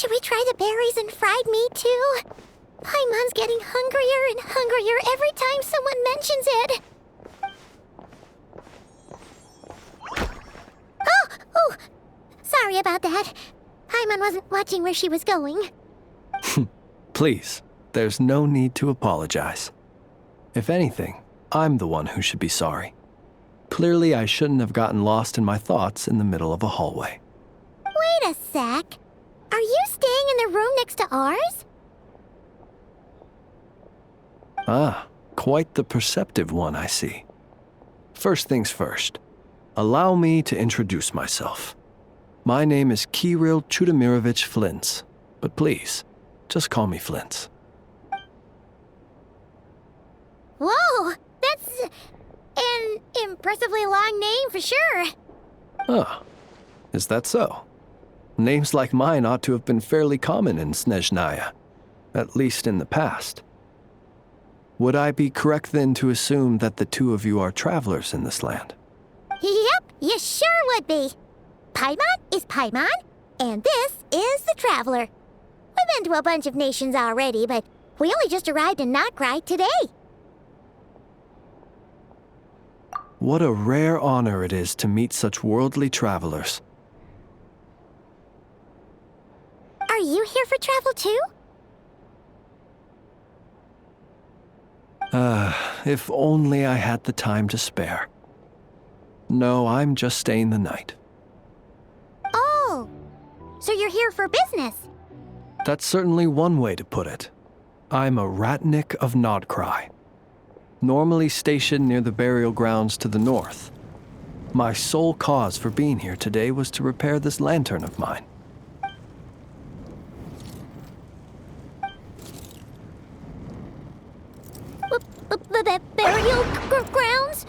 Should we try the berries and fried meat too? Paimon's getting hungrier and hungrier every time someone mentions it. Oh! Sorry about that. Paimon wasn't watching where she was going. Please, there's no need to apologize. If anything, I'm the one who should be sorry. Clearly, I shouldn't have gotten lost in my thoughts in the middle of a hallway. Wait a sec. Are you staying in the room next to ours? Ah, quite the perceptive one, I see. First things first, allow me to introduce myself. My name is Kirill Chudamirovich Flins, but please, just call me Flins. Whoa, that's an impressively long name for sure. Ah, is that so? Names like mine ought to have been fairly common in Snezhnaya, at least in the past. Would I be correct then to assume that the two of you are travelers in this land? Yep, you sure would be. Paimon is Paimon, and this is the Traveler. We've been to a bunch of nations already, but we only just arrived in Notcry today. What a rare honor it is to meet such worldly travelers. Are you here for travel too? If only I had the time to spare. No, I'm just staying the night. Oh, so you're here for business? That's certainly one way to put it. I'm a Ratnik of Nodcry, normally stationed near the burial grounds to the north. My sole cause for being here today was to repair this lantern of mine. Burial grounds?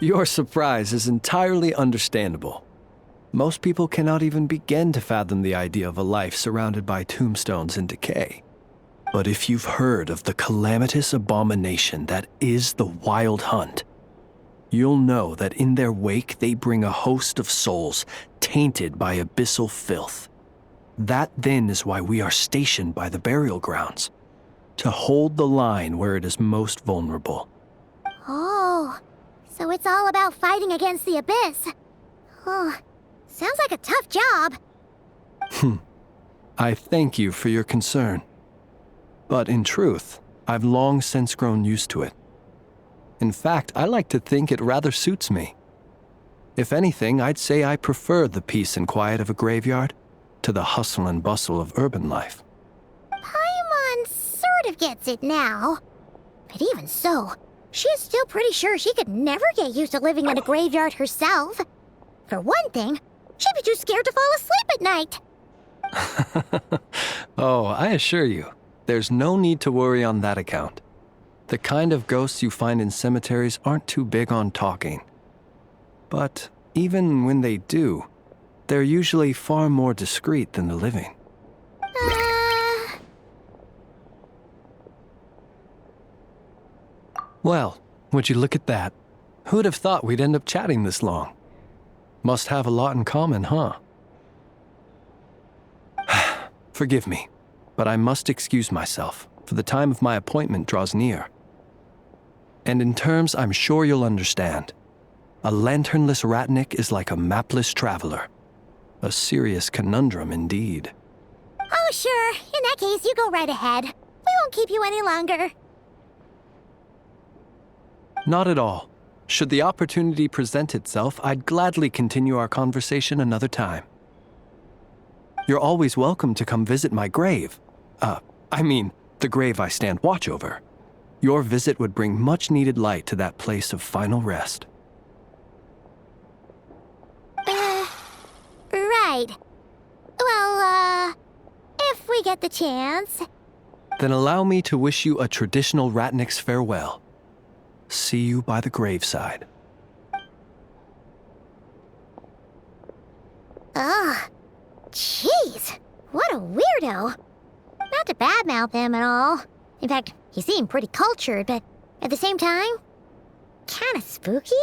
Your surprise is entirely understandable. Most people cannot even begin to fathom the idea of a life surrounded by tombstones and decay. But if you've heard of the calamitous abomination that is the Wild Hunt, you'll know that in their wake they bring a host of souls tainted by abyssal filth. That then is why we are stationed by the burial grounds, to hold the line where it is most vulnerable. Oh, so it's all about fighting against the abyss. Oh, sounds like a tough job. I thank you for your concern. But in truth, I've long since grown used to it. In fact, I like to think it rather suits me. If anything, I'd say I prefer the peace and quiet of a graveyard to the hustle and bustle of urban life. Paimon sort of gets it now. But even so, she is still pretty sure she could never get used to living in a graveyard herself. For one thing, she'd be too scared to fall asleep at night. Oh, I assure you, there's no need to worry on that account. The kind of ghosts you find in cemeteries aren't too big on talking. But even when they do, they're usually far more discreet than the living. Well, would you look at that? Who'd have thought we'd end up chatting this long? Must have a lot in common, huh? Forgive me, but I must excuse myself, for the time of my appointment draws near. And in terms I'm sure you'll understand, a lanternless Ratnik is like a mapless traveler. A serious conundrum indeed. Oh, sure. In that case, you go right ahead. We won't keep you any longer. Not at all. Should the opportunity present itself, I'd gladly continue our conversation another time. You're always welcome to come visit my grave. The grave I stand watch over. Your visit would bring much-needed light to that place of final rest. Right. Well, if we get the chance. Then allow me to wish you a traditional Ratnik's farewell. See you by the graveside. Ugh. Jeez. What a weirdo. Not to badmouth him at all. In fact, he seemed pretty cultured, but at the same time, kinda spooky?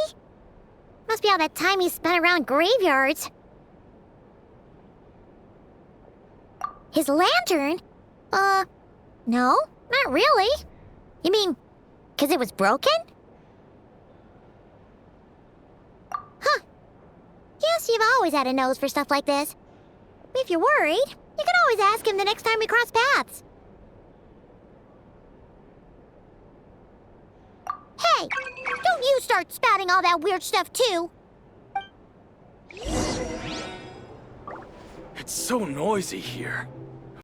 Must be all that time he spent around graveyards. His lantern? No, not really. You mean, 'cause it was broken? Huh. Guess you've always had a nose for stuff like this. If you're worried, you can always ask him the next time we cross paths. Hey, don't you start spouting all that weird stuff too. It's so noisy here.